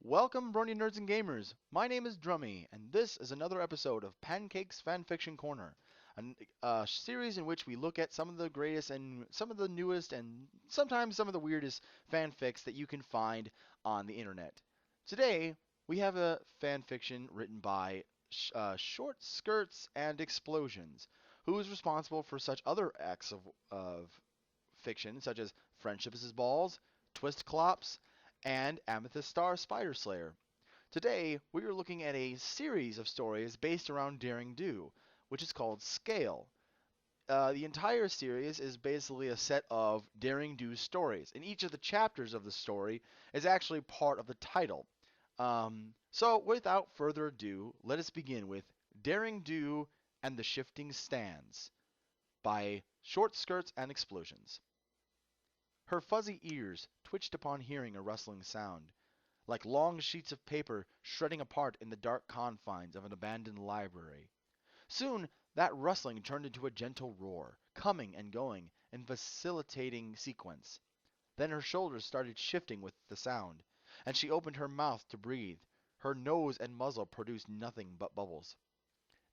Welcome, Brony Nerds and Gamers. My name is Drummy, and this is another episode of Pancake's FanFiction Corner, a series in which we look at some of the greatest and some of the newest and sometimes some of the weirdest fanfics that you can find on the internet. Today, we have a fanfiction written by Short Skirts and Explosions, who is responsible for such other acts of fiction, such as Friendship is Balls, Twist Clops, and Amethyst Star Spider Slayer. Today, we are looking at a series of stories based around Daring Do, which is called Scale. The entire series is basically a set of Daring Do stories, and each of the chapters of the story is actually part of the title. So, without further ado, let us begin with Daring Do and the Shifting Stands by Short Skirts and Explosions. Her fuzzy ears twitched upon hearing a rustling sound, like long sheets of paper shredding apart in the dark confines of an abandoned library. Soon that rustling turned into a gentle roar, coming and going in vacillating sequence. Then her shoulders started shifting with the sound, and she opened her mouth to breathe. Her nose and muzzle produced nothing but bubbles.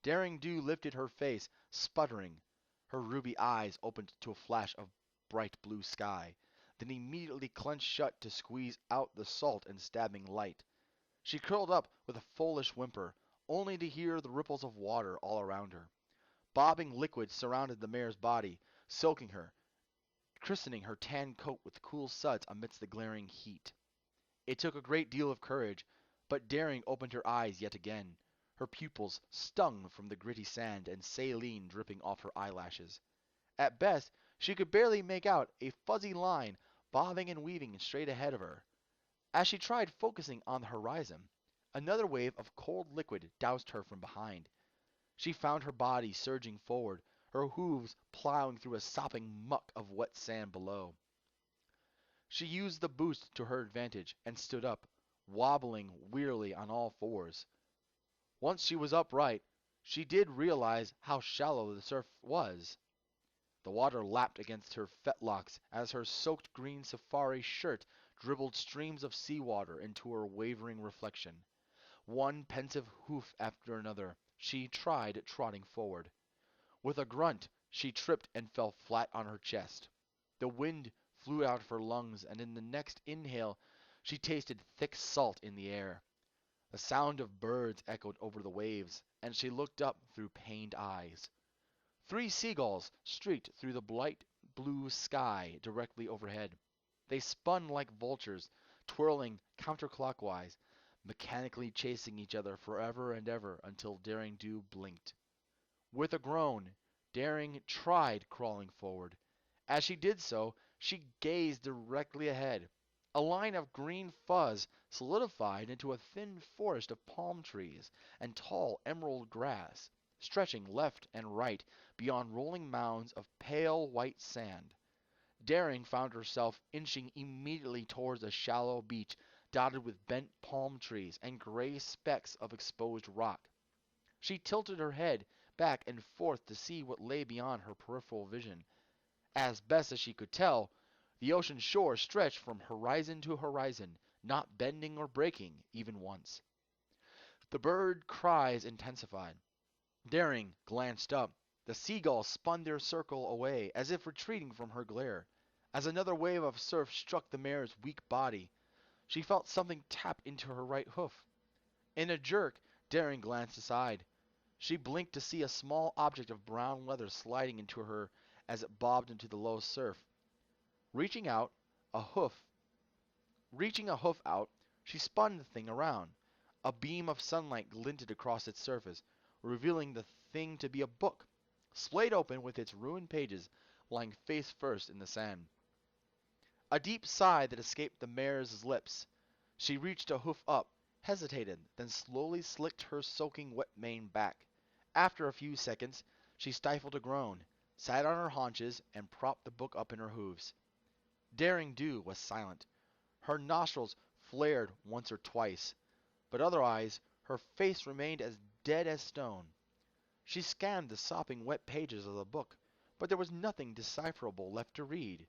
Daring Do lifted her face, sputtering. Her ruby eyes opened to a flash of bright blue sky, then immediately clenched shut to squeeze out the salt and stabbing light. She curled up with a foolish whimper, only to hear the ripples of water all around her. Bobbing liquid surrounded the mare's body, soaking her, christening her tan coat with cool suds amidst the glaring heat. It took a great deal of courage, but Daring opened her eyes yet again, her pupils stung from the gritty sand and saline dripping off her eyelashes. At best, she could barely make out a fuzzy line bobbing and weaving straight ahead of her. As she tried focusing on the horizon, another wave of cold liquid doused her from behind. She found her body surging forward, her hooves plowing through a sopping muck of wet sand below. She used the boost to her advantage and stood up, wobbling wearily on all fours. Once she was upright, she did realize how shallow the surf was. The water lapped against her fetlocks as her soaked green safari shirt dribbled streams of seawater into her wavering reflection. One pensive hoof after another, she tried trotting forward. With a grunt, she tripped and fell flat on her chest. The wind flew out of her lungs, and in the next inhale, she tasted thick salt in the air. The sound of birds echoed over the waves, and she looked up through pained eyes. Three seagulls streaked through the bright blue sky directly overhead. They spun like vultures, twirling counterclockwise, mechanically chasing each other forever and ever until Daring Do blinked. With a groan, Daring tried crawling forward. As she did so, she gazed directly ahead. A line of green fuzz solidified into a thin forest of palm trees and tall emerald grass, stretching left and right beyond rolling mounds of pale white sand. Daring found herself inching immediately towards a shallow beach dotted with bent palm trees and gray specks of exposed rock. She tilted her head back and forth to see what lay beyond her peripheral vision. As best as she could tell, the ocean shore stretched from horizon to horizon, not bending or breaking even once. The bird cries intensified. Daring glanced up. The seagulls spun their circle away, as if retreating from her glare. As another wave of surf struck the mare's weak body, she felt something tap into her right hoof. In a jerk, Daring glanced aside. She blinked to see a small object of brown leather sliding into her as it bobbed into the low surf. Reaching out, a hoof Reaching a hoof out, she spun the thing around. A beam of sunlight glinted across its surface, revealing the thing to be a book, splayed open with its ruined pages lying face first in the sand. A deep sigh that escaped the mare's lips. She reached a hoof up, hesitated, then slowly slicked her soaking wet mane back. After a few seconds, she stifled a groan, sat on her haunches, and propped the book up in her hooves. Daring Do was silent. Her nostrils flared once or twice, but otherwise her face remained as dead as stone. She scanned the sopping wet pages of the book, but there was nothing decipherable left to read.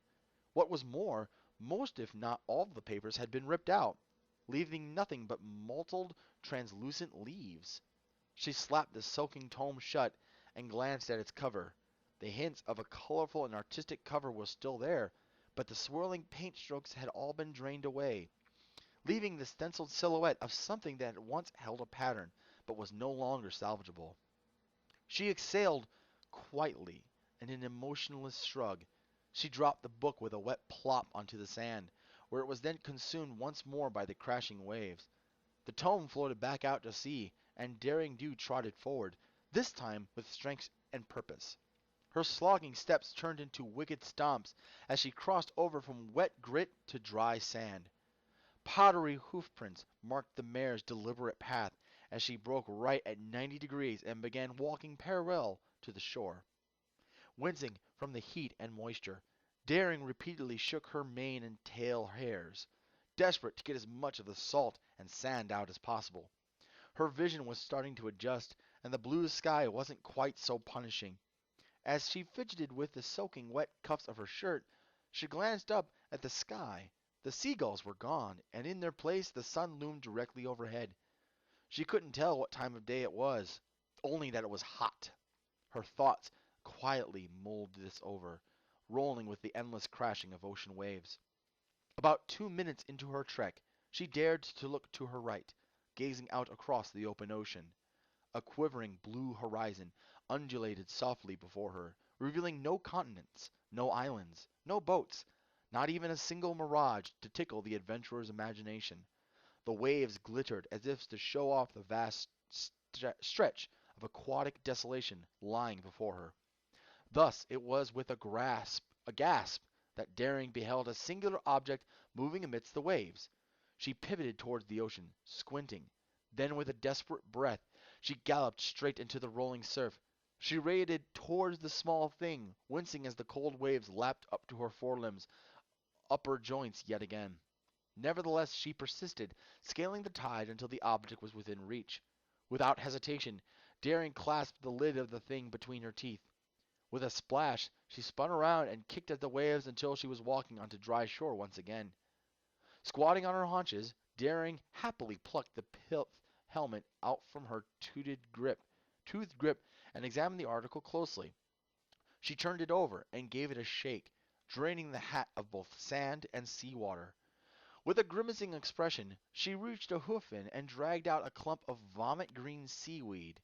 What was more, most if not all of the papers had been ripped out. leaving nothing but mottled, translucent leaves. She slapped the soaking tome shut and glanced at its cover. The hints of a colorful and artistic cover were still there, but the swirling paint strokes had all been drained away, leaving the stenciled silhouette of something that had once held a pattern, but was no longer salvageable. She exhaled quietly, in an emotionless shrug. She dropped the book with a wet plop onto the sand, where it was then consumed once more by the crashing waves. The tome floated back out to sea, and Daring Do trotted forward, this time with strength and purpose. Her slogging steps turned into wicked stomps as she crossed over from wet grit to dry sand. Powdery hoofprints marked the mare's deliberate path as she broke right at 90 degrees and began walking parallel to the shore. Wincing from the heat and moisture, Daring repeatedly shook her mane and tail hairs, desperate to get as much of the salt and sand out as possible. Her vision was starting to adjust, and the blue sky wasn't quite so punishing. As she fidgeted with the soaking wet cuffs of her shirt, she glanced up at the sky. The seagulls were gone, and in their place the sun loomed directly overhead. She couldn't tell what time of day it was, only that it was hot. Her thoughts quietly mulled this over, rolling with the endless crashing of ocean waves. About 2 minutes into her trek, she dared to look to her right, gazing out across the open ocean. A quivering blue horizon undulated softly before her, revealing no continents, no islands, no boats, not even a single mirage to tickle the adventurer's imagination. The waves glittered as if to show off the vast stretch of aquatic desolation lying before her. Thus it was with a gasp, that Daring beheld a singular object moving amidst the waves. She pivoted towards the ocean, squinting. Then with a desperate breath, she galloped straight into the rolling surf. She waded towards the small thing, wincing as the cold waves lapped up to her forelimbs, upper joints yet again. Nevertheless, she persisted, scaling the tide until the object was within reach. Without hesitation, Daring clasped the lid of the thing between her teeth. With a splash, she spun around and kicked at the waves until she was walking onto dry shore once again. Squatting on her haunches, Daring happily plucked the pith helmet out from her toothed grip, and examined the article closely. She turned it over and gave it a shake, draining the hat of both sand and seawater. With a grimacing expression, she reached a hoof in and dragged out a clump of vomit-green seaweed.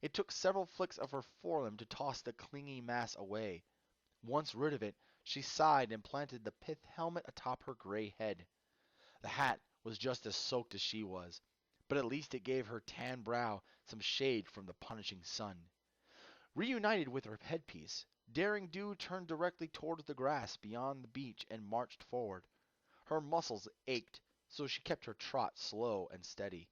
It took several flicks of her forelimb to toss the clingy mass away. Once rid of it, she sighed and planted the pith helmet atop her gray head. The hat was just as soaked as she was, but at least it gave her tan brow some shade from the punishing sun. Reunited with her headpiece, Daring Do turned directly towards the grass beyond the beach and marched forward. Her muscles ached, so she kept her trot slow and steady,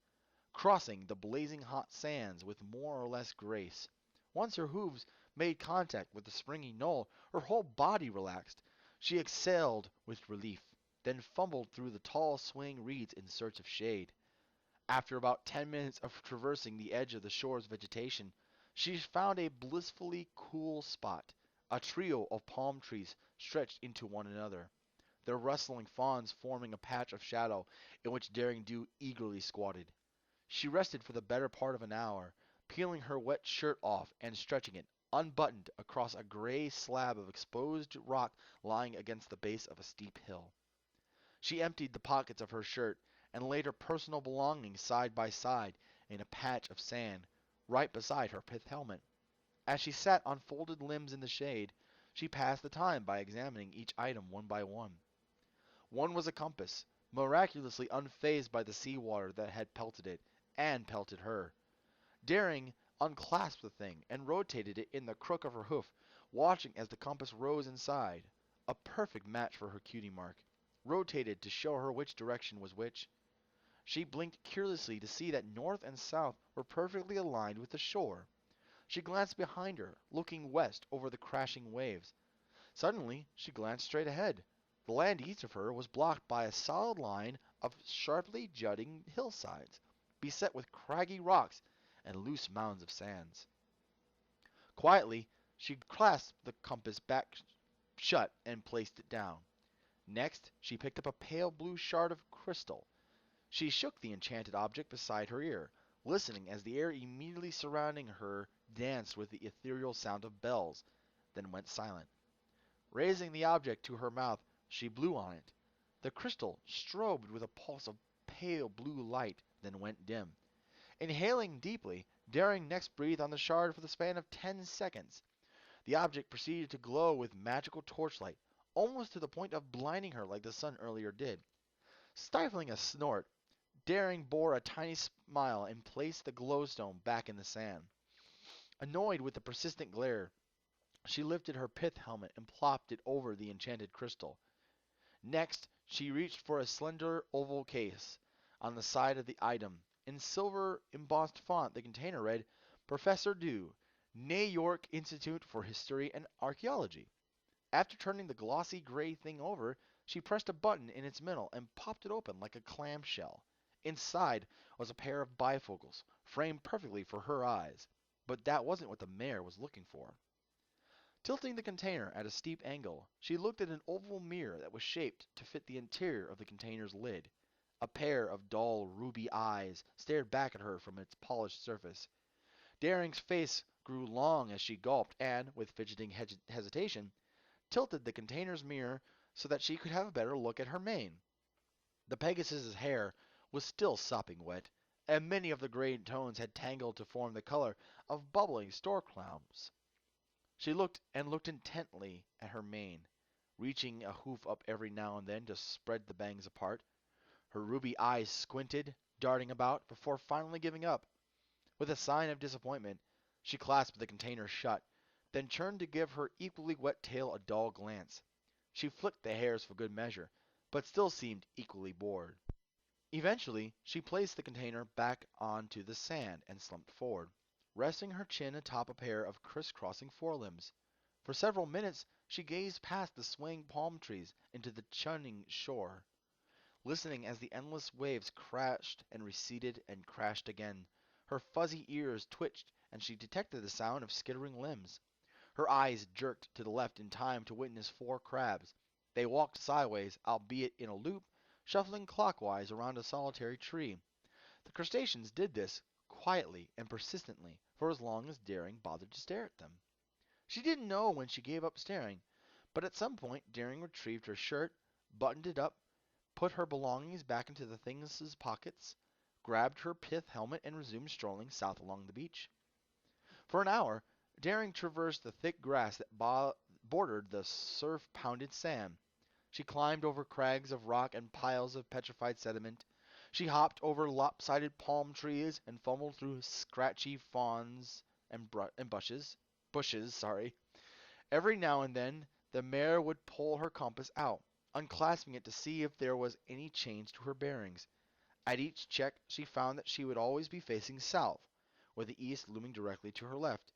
crossing the blazing hot sands with more or less grace. Once her hooves made contact with the springy knoll, her whole body relaxed. She exhaled with relief, then fumbled through the tall swaying reeds in search of shade. After about 10 minutes of traversing the edge of the shore's vegetation, she found a blissfully cool spot. A trio of palm trees stretched into one another, their rustling fronds forming a patch of shadow in which Daring Do eagerly squatted. She rested for the better part of an hour, peeling her wet shirt off and stretching it, unbuttoned, across a gray slab of exposed rock lying against the base of a steep hill. She emptied the pockets of her shirt and laid her personal belongings side by side in a patch of sand, right beside her pith helmet. As she sat on folded limbs in the shade, she passed the time by examining each item one by one. One was a compass, miraculously unfazed by the seawater that had pelted it, and pelted her. Daring unclasped the thing and rotated it in the crook of her hoof, watching as the compass rose inside. A perfect match for her cutie mark, rotated to show her which direction was which. She blinked curiously to see that north and south were perfectly aligned with the shore. She glanced behind her, looking west over the crashing waves. Suddenly, she glanced straight ahead. The land east of her was blocked by a solid line of sharply jutting hillsides, beset with craggy rocks and loose mounds of sands. Quietly, she clasped the compass back shut and placed it down. Next, she picked up a pale blue shard of crystal. She shook the enchanted object beside her ear, listening as the air immediately surrounding her danced with the ethereal sound of bells, then went silent. Raising the object to her mouth, she blew on it. The crystal strobed with a pulse of pale blue light, then went dim. Inhaling deeply, Daring next breathed on the shard for the span of 10 seconds. The object proceeded to glow with magical torchlight, almost to the point of blinding her like the sun earlier did. Stifling a snort, Daring bore a tiny smile and placed the glowstone back in the sand. Annoyed with the persistent glare, she lifted her pith helmet and plopped it over the enchanted crystal. Next, she reached for a slender oval case. On the side of the item, in silver embossed font, the container read, Professor Dew, New York Institute for History and Archaeology. After turning the glossy gray thing over, she pressed a button in its middle and popped it open like a clamshell. Inside was a pair of bifocals, framed perfectly for her eyes. But that wasn't what the mayor was looking for. Tilting the container at a steep angle, she looked at an oval mirror that was shaped to fit the interior of the container's lid. A pair of dull, ruby eyes stared back at her from its polished surface. Daring's face grew long as she gulped and, with fidgeting hesitation, tilted the container's mirror so that she could have a better look at her mane. The Pegasus's hair was still sopping wet, and many of the gray tones had tangled to form the color of bubbling stork clouds. She looked and looked intently at her mane, reaching a hoof up every now and then to spread the bangs apart. Her ruby eyes squinted, darting about, before finally giving up. With a sign of disappointment, she clasped the container shut, then turned to give her equally wet tail a dull glance. She flicked the hairs for good measure, but still seemed equally bored. Eventually, she placed the container back onto the sand and slumped forward, resting her chin atop a pair of crisscrossing forelimbs. For several minutes she gazed past the swaying palm trees into the churning shore, listening as the endless waves crashed and receded and crashed again. Her fuzzy ears twitched, and she detected the sound of skittering limbs. Her eyes jerked to the left in time to witness 4 crabs. They walked sideways, albeit in a loop, shuffling clockwise around a solitary tree. The crustaceans did this quietly and persistently for as long as Daring bothered to stare at them. She didn't know when she gave up staring, but at some point Daring retrieved her shirt, buttoned it up, put her belongings back into the thing's pockets, grabbed her pith helmet, and resumed strolling south along the beach. For an hour, Daring traversed the thick grass that bordered the surf-pounded sand. She climbed over crags of rock and piles of petrified sediment. She hopped over lopsided palm trees and fumbled through scratchy fronds and bushes. Every now and then, the mare would pull her compass out, unclasping it to see if there was any change to her bearings. At each check, she found that she would always be facing south, with the east looming directly to her left.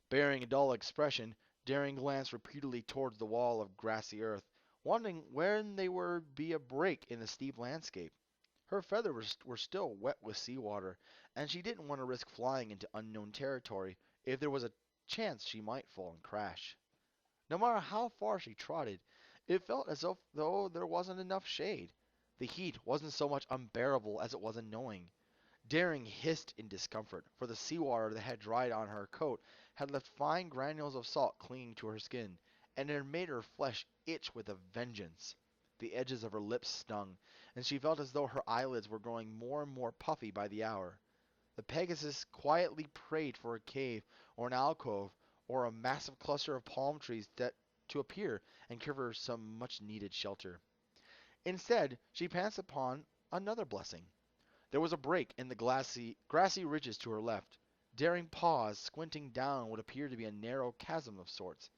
Bearing a dull expression, Daring glanced repeatedly towards the wall of grassy earth, wondering when there would be a break in the steep landscape. Her feathers were still wet with seawater, and she didn't want to risk flying into unknown territory if there was a chance she might fall and crash. No matter how far she trotted, it felt as though there wasn't enough shade. The heat wasn't so much unbearable as it was annoying. Daring hissed in discomfort, for the seawater that had dried on her coat had left fine granules of salt clinging to her skin, and it had made her flesh itch with a vengeance. The edges of her lips stung, and she felt as though her eyelids were growing more and more puffy by the hour. The Pegasus quietly prayed for a cave or an alcove or a massive cluster of palm trees to appear and give her some much-needed shelter. Instead, she passed upon another blessing. There was a break in the grassy ridges to her left. Daring paused, squinting down what appeared to be a narrow chasm of sorts.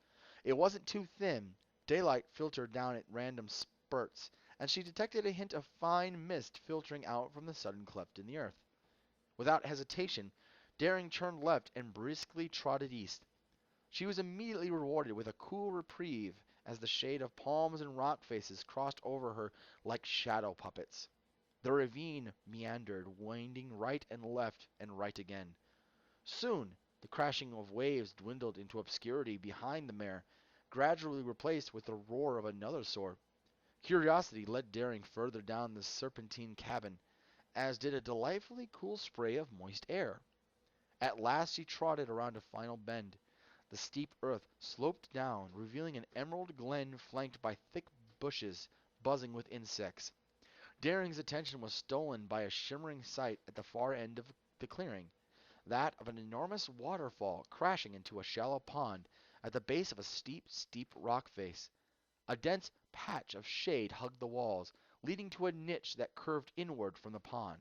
It wasn't too thin. Daylight filtered down at random spurts, and she detected a hint of fine mist filtering out from the sudden cleft in the earth. Without hesitation, Daring turned left and briskly trotted east. She was immediately rewarded with a cool reprieve as the shade of palms and rock faces crossed over her like shadow puppets. The ravine meandered, winding right and left and right again. Soon, the crashing of waves dwindled into obscurity behind the mare, gradually replaced with the roar of another sort. Curiosity led Daring further down the serpentine cabin. as did a delightfully cool spray of moist air. At last she trotted around a final bend. The steep earth sloped down, revealing an emerald glen flanked by thick bushes buzzing with insects. Daring's attention was stolen by a shimmering sight at the far end of the clearing, that of an enormous waterfall crashing into a shallow pond at the base of a steep rock face. A dense patch of shade hugged the walls, leading to a niche that curved inward from the pond,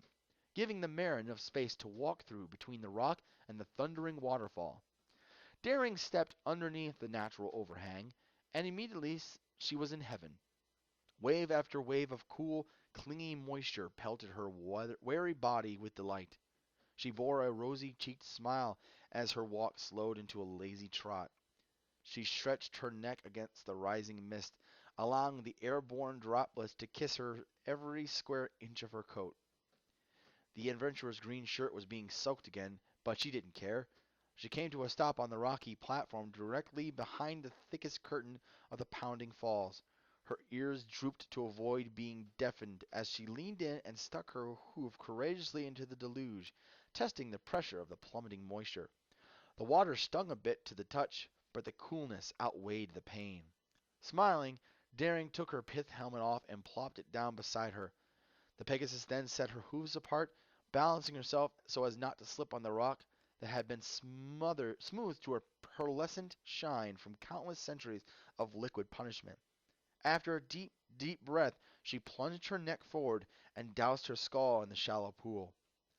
giving the mare enough space to walk through between the rock and the thundering waterfall. Daring stepped underneath the natural overhang, and immediately she was in heaven. Wave after wave of cool, clinging moisture pelted her weary body with delight. She bore a rosy-cheeked smile as her walk slowed into a lazy trot. She stretched her neck against the rising mist, allowing the airborne droplets to kiss her every square inch of her coat. The adventurer's green shirt was being soaked again, but she didn't care. She came to a stop on the rocky platform directly behind the thickest curtain of the pounding falls. Her ears drooped to avoid being deafened as she leaned in and stuck her hoof courageously into the deluge, testing the pressure of the plummeting moisture. The water stung a bit to the touch, but the coolness outweighed the pain. Smiling, Daring took her pith helmet off and plopped it down beside her. The Pegasus then set her hooves apart, balancing herself so as not to slip on the rock that had been smoothed to a pearlescent shine from countless centuries of liquid punishment. After a deep breath, she plunged her neck forward and doused her skull in the shallow pool.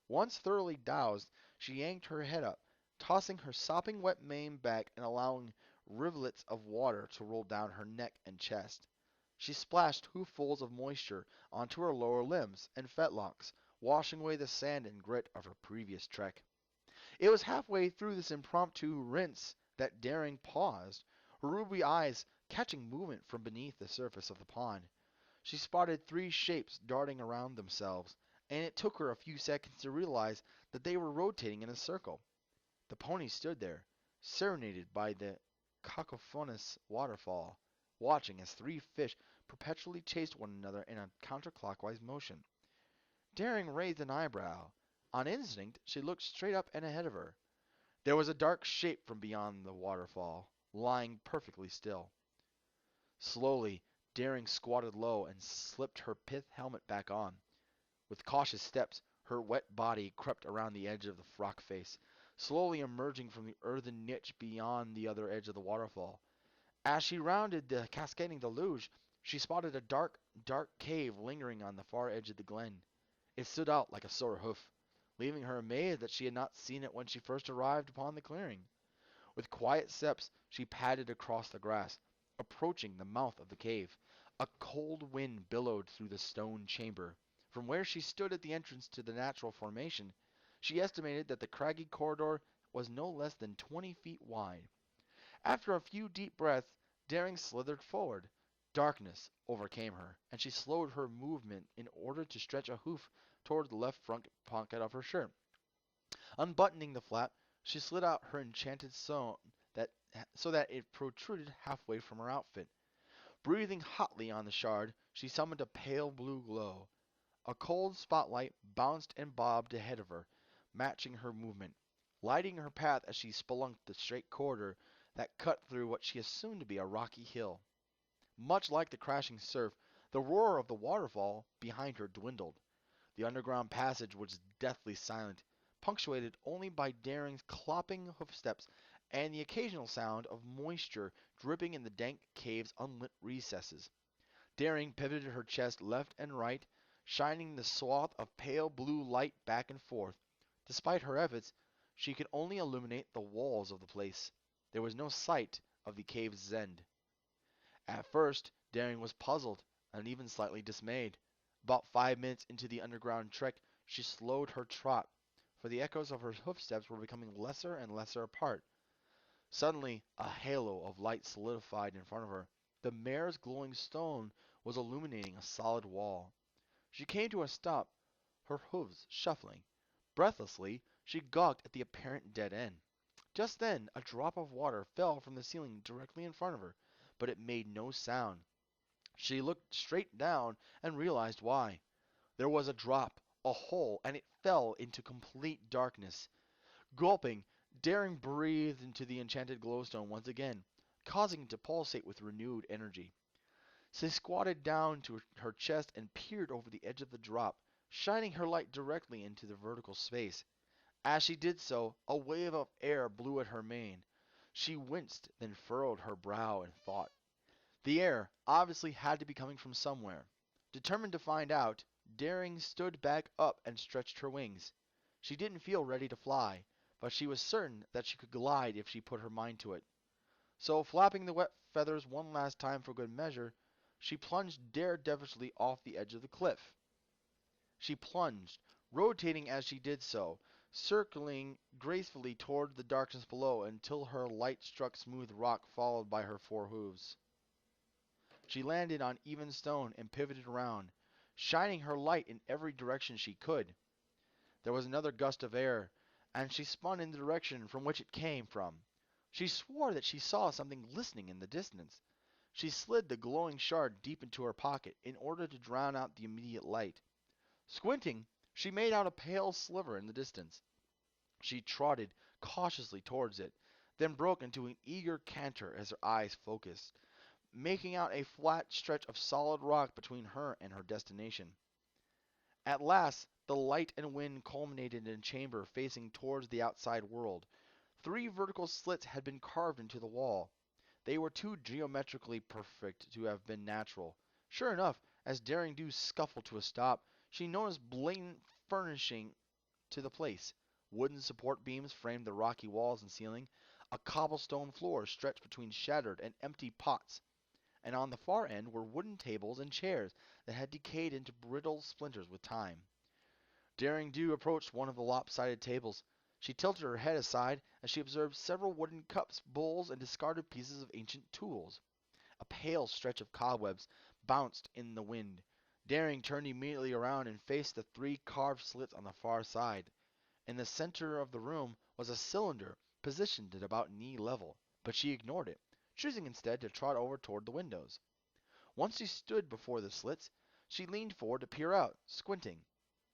Once thoroughly doused, she yanked her head up, tossing her sopping wet mane back and allowing rivulets of water to roll down her neck and chest. She splashed hooffuls of moisture onto her lower limbs and fetlocks, washing away the sand and grit of her previous trek. It was halfway through this impromptu rinse that Daring paused, her ruby eyes catching movement from beneath the surface of the pond. She spotted three shapes darting around themselves, and it took her a few seconds to realize that they were rotating in a circle. The pony stood there, serenaded by the cacophonous waterfall, watching as three fish perpetually chased one another in a counterclockwise motion. Daring raised an eyebrow. On instinct, she looked straight up and ahead of her. There was a dark shape from beyond the waterfall, lying perfectly still. Slowly, Daring squatted low and slipped her pith helmet back on. With cautious steps, her wet body crept around the edge of the rock face, slowly emerging from the earthen niche beyond the other edge of the waterfall. As she rounded the cascading deluge, she spotted a dark cave lingering on the far edge of the glen. It stood out like a sore hoof, leaving her amazed that she had not seen it when she first arrived upon the clearing. With quiet steps, she padded across the grass, approaching the mouth of the cave. A cold wind billowed through the stone chamber. From where she stood at the entrance to the natural formation, she estimated that the craggy corridor was no less than 20 feet wide. After a few deep breaths, Daring slithered forward. Darkness overcame her, and she slowed her movement in order to stretch a hoof toward the left front pocket of her shirt. Unbuttoning the flap, she slid out her enchanted sewn so that it protruded halfway from her outfit. Breathing hotly on the shard, she summoned a pale blue glow. A cold spotlight bounced and bobbed ahead of her, matching her movement, lighting her path as she spelunked the straight corridor that cut through what she assumed to be a rocky hill. Much like the crashing surf, the roar of the waterfall behind her dwindled. The underground passage was deathly silent, punctuated only by Daring's clopping hoofsteps and the occasional sound of moisture dripping in the dank cave's unlit recesses. Daring pivoted her chest left and right, shining the swath of pale blue light back and forth. Despite her efforts, she could only illuminate the walls of the place. There was no sight of the cave's end. At first, Daring was puzzled and even slightly dismayed. About 5 minutes into the underground trek, she slowed her trot, for the echoes of her hoofsteps were becoming lesser and lesser apart. Suddenly, a halo of light solidified in front of her. The mare's glowing stone was illuminating a solid wall. She came to a stop, her hooves shuffling. Breathlessly, she gawked at the apparent dead end. Just then, a drop of water fell from the ceiling directly in front of her, but it made no sound. She looked straight down and realized why. There was a drop a hole, and it fell into complete darkness. Gulping, Daring breathed into the enchanted glowstone once again, causing it to pulsate with renewed energy. She squatted down to her chest and peered over the edge of the drop, shining her light directly into the vertical space. As she did so, a wave of air blew at her mane. She winced, then furrowed her brow in thought. The air obviously had to be coming from somewhere. Determined to find out, Daring stood back up and stretched her wings. She didn't feel ready to fly, but she was certain that she could glide if she put her mind to it. So, flapping the wet feathers one last time for good measure, she plunged daredevilishly off the edge of the cliff. She plunged, rotating as she did so, circling gracefully toward the darkness below until her light struck smooth rock followed by her four hooves. She landed on even stone and pivoted around, shining her light in every direction she could. There was another gust of air, and she spun in the direction from which it came from. She swore that she saw something glistening in the distance. She slid the glowing shard deep into her pocket in order to drown out the immediate light. Squinting, she made out a pale sliver in the distance. She trotted cautiously towards it, then broke into an eager canter as her eyes focused, making out a flat stretch of solid rock between her and her destination. At last, the light and wind culminated in a chamber facing towards the outside world. 3 vertical slits had been carved into the wall. They were too geometrically perfect to have been natural. Sure enough, as Daring Do scuffled to a stop, she noticed blatant furnishing to the place. Wooden support beams framed the rocky walls and ceiling. A cobblestone floor stretched between shattered and empty pots. And on the far end were wooden tables and chairs that had decayed into brittle splinters with time. Daring Do approached one of the lopsided tables. She tilted her head aside as she observed several wooden cups, bowls, and discarded pieces of ancient tools. A pale stretch of cobwebs bounced in the wind. Daring turned immediately around and faced the 3 carved slits on the far side. In the center of the room was a cylinder positioned at about knee level, but she ignored it, choosing instead to trot over toward the windows. Once she stood before the slits, she leaned forward to peer out, squinting.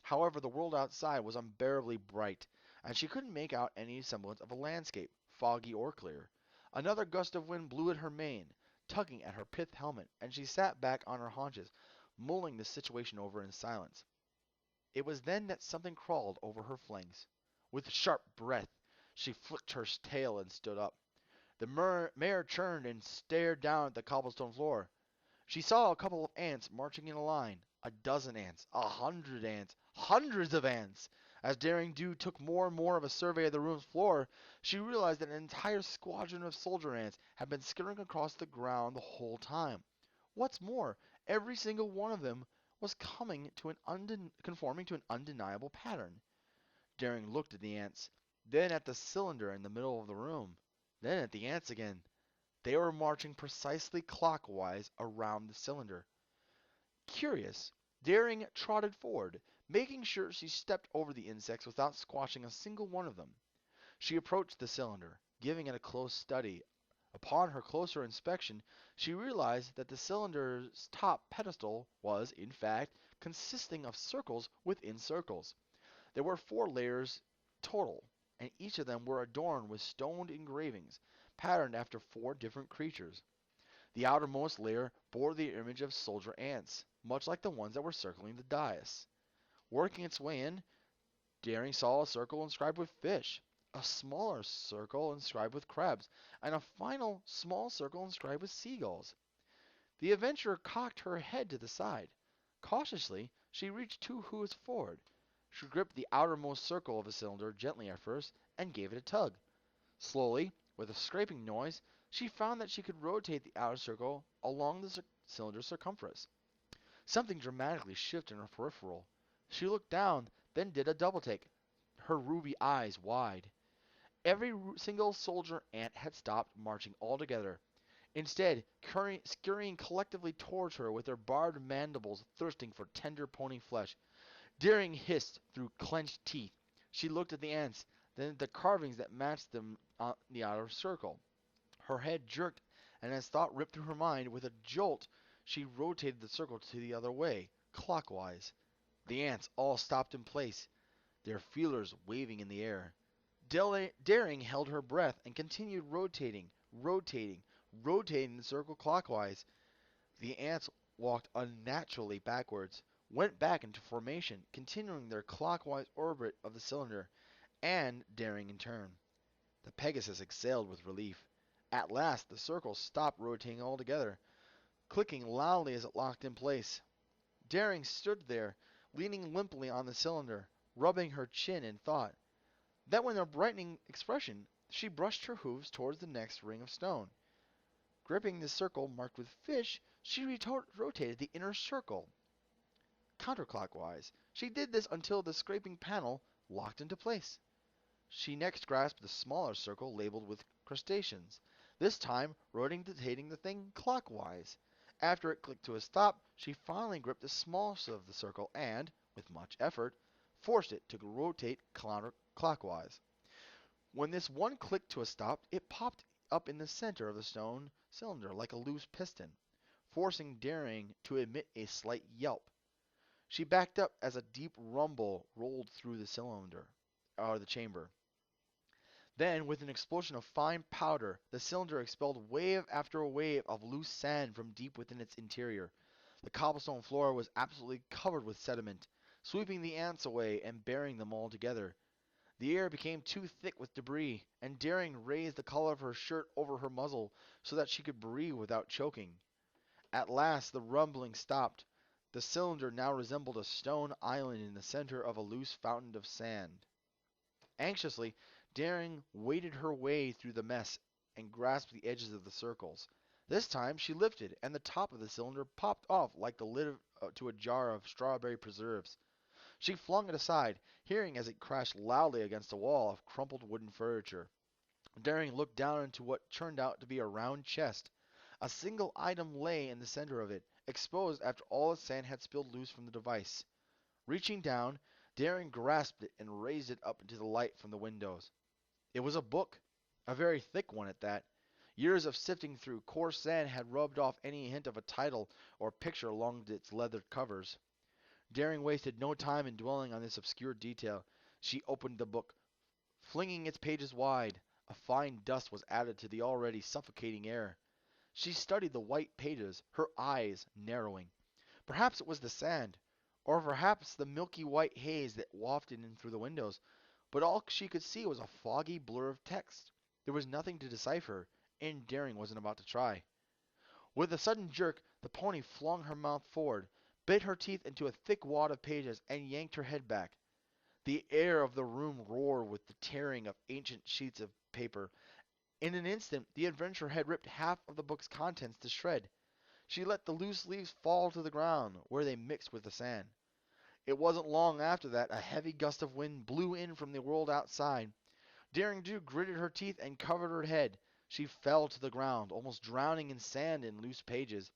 However, the world outside was unbearably bright, and she couldn't make out any semblance of a landscape, foggy or clear. Another gust of wind blew at her mane, tugging at her pith helmet, and she sat back on her haunches, mulling the situation over in silence. It was then that something crawled over her flanks. With sharp breath, she flicked her tail and stood up. The mare turned and stared down at the cobblestone floor. She saw a couple of ants marching in a line. A dozen ants, 100 ants, hundreds of ants. As Daring Do took more and more of a survey of the room's floor, she realized that an entire squadron of soldier ants had been skittering across the ground the whole time. What's more, every single one of them was conforming to an undeniable pattern. Daring looked at the ants, then at the cylinder in the middle of the room, then at the ants again. They were marching precisely clockwise around the cylinder. Curious, Daring trotted forward, making sure she stepped over the insects without squashing a single one of them. She approached the cylinder, giving it a close study. Upon her closer inspection, she realized that the cylinder's top pedestal was, in fact, consisting of circles within circles. There were 4 layers total, and each of them were adorned with stone engravings, patterned after 4 different creatures. The outermost layer bore the image of soldier ants, much like the ones that were circling the dais. Working its way in, Daring saw a circle inscribed with fish, a smaller circle inscribed with crabs, and a final small circle inscribed with seagulls. The adventurer cocked her head to the side. Cautiously, she reached 2 hooves forward. She gripped the outermost circle of the cylinder gently at first and gave it a tug. Slowly, with a scraping noise, she found that she could rotate the outer circle along the cylinder's circumference. Something dramatically shifted in her peripheral. She looked down, then did a double take, her ruby eyes wide. Every single soldier ant had stopped marching altogether, instead scurrying collectively towards her with their barbed mandibles thirsting for tender pony flesh. Daring hissed through clenched teeth. She looked at the ants, then at the carvings that matched them on the outer circle. Her head jerked, and as thought ripped through her mind, with a jolt she rotated the circle to the other way, clockwise. The ants all stopped in place, their feelers waving in the air. Daring held her breath and continued rotating the circle clockwise. The ants walked unnaturally backwards, went back into formation, continuing their clockwise orbit of the cylinder, and Daring in turn. The Pegasus exhaled with relief. At last the circle stopped rotating altogether, clicking loudly as it locked in place. Daring stood there, leaning limply on the cylinder, rubbing her chin in thought. Then with a brightening expression, she brushed her hooves towards the next ring of stone. Gripping the circle marked with fish, she rotated the inner circle counterclockwise. She did this until the scraping panel locked into place. She next grasped the smaller circle labeled with crustaceans, this time rotating the thing clockwise. After it clicked to a stop, she finally gripped the smallest of the circle and, with much effort, forced it to rotate counterclockwise. When this one clicked to a stop, it popped up in the center of the stone cylinder like a loose piston, forcing Daring to emit a slight yelp. She backed up as a deep rumble rolled through the cylinder, or the chamber. Then, with an explosion of fine powder, the cylinder expelled wave after wave of loose sand from deep within its interior. The cobblestone floor was absolutely covered with sediment, sweeping the ants away and burying them all together. The air became too thick with debris, and Daring raised the collar of her shirt over her muzzle so that she could breathe without choking. At last the rumbling stopped. The cylinder now resembled a stone island in the center of a loose fountain of sand. Anxiously, Daring waded her way through the mess and grasped the edges of the circles. This time she lifted, and the top of the cylinder popped off like the lid to a jar of strawberry preserves. She flung it aside, hearing as it crashed loudly against a wall of crumpled wooden furniture. Daring looked down into what turned out to be a round chest. A single item lay in the center of it, exposed after all the sand had spilled loose from the device. Reaching down, Daring grasped it and raised it up into the light from the windows. It was a book, a very thick one at that. Years of sifting through coarse sand had rubbed off any hint of a title or picture along its leather covers. Daring wasted no time in dwelling on this obscure detail. She opened the book, flinging its pages wide. A fine dust was added to the already suffocating air. She studied the white pages, her eyes narrowing. Perhaps it was the sand, or perhaps the milky white haze that wafted in through the windows, but all she could see was a foggy blur of text. There was nothing to decipher, and Daring wasn't about to try. With a sudden jerk, the pony flung her mouth forward, bit her teeth into a thick wad of pages, and yanked her head back. The air of the room roared with the tearing of ancient sheets of paper. In an instant, the adventurer had ripped half of the book's contents to shreds. She let the loose leaves fall to the ground, where they mixed with the sand. It wasn't long after that a heavy gust of wind blew in from the world outside. Daring Do gritted her teeth and covered her head. She fell to the ground, almost drowning in sand and loose pages.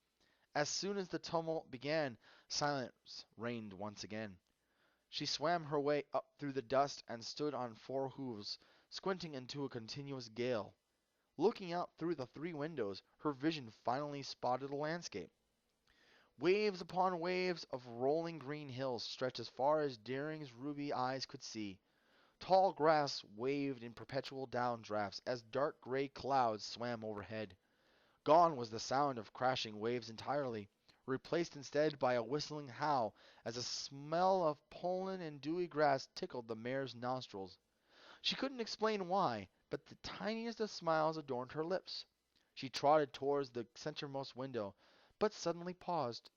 As soon as the tumult began, silence reigned once again. She swam her way up through the dust and stood on four hooves, squinting into a continuous gale. Looking out through the three windows, her vision finally spotted a landscape. Waves upon waves of rolling green hills stretched as far as Daring's ruby eyes could see. Tall grass waved in perpetual downdrafts as dark gray clouds swam overhead. Gone was the sound of crashing waves entirely, replaced instead by a whistling howl as a smell of pollen and dewy grass tickled the mare's nostrils. She couldn't explain why, but the tiniest of smiles adorned her lips. She trotted towards the centermost window, but suddenly paused.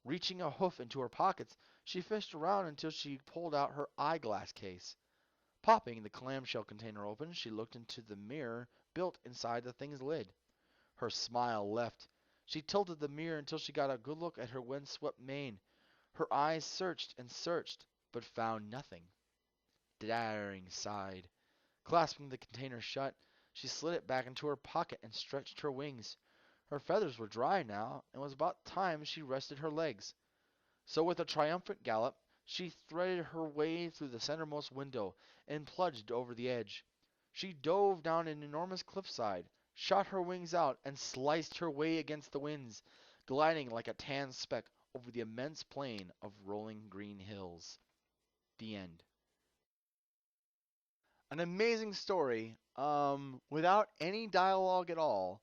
Reaching a hoof into her pockets, she fished around until she pulled out her eyeglass case. Popping the clamshell container open, she looked into the mirror built inside the thing's lid. Her smile left. She tilted the mirror until she got a good look at her windswept mane. Her eyes searched and searched, but found nothing. Daring sighed. Clasping the container shut, she slid it back into her pocket and stretched her wings. Her feathers were dry now, and it was about time she rested her legs. So with a triumphant gallop, she threaded her way through the centermost window and plunged over the edge. She dove down an enormous cliffside, shot her wings out, and sliced her way against the winds, gliding like a tan speck over the immense plain of rolling green hills. The end. An amazing story, without any dialogue at all.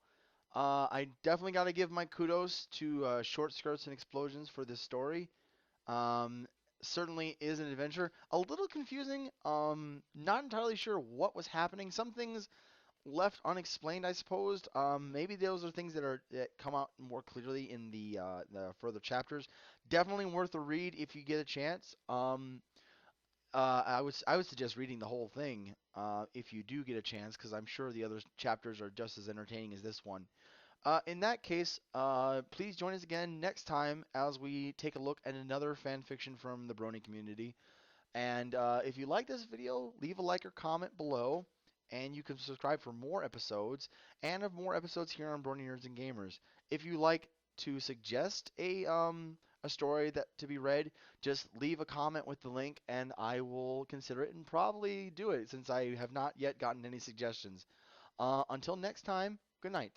I definitely got to give my kudos to Short Skirts and Explosions for this story. Um, Certainly is an adventure. A little confusing. Not entirely sure what was happening. Some things left unexplained, I suppose. Maybe those are things that come out more clearly in the further chapters. Definitely worth a read if you get a chance. I would suggest reading the whole thing if you do get a chance, because I'm sure the other chapters are just as entertaining as this one. In that case, please join us again next time as we take a look at another fan fiction from the Brony community. And if you like this video, leave a like or comment below, and you can subscribe for more episodes and of more episodes here on Brony Nerds and Gamers. If you like to suggest a story that to be read, just leave a comment with the link, and I will consider it and probably do it since I have not yet gotten any suggestions. Until next time, good night.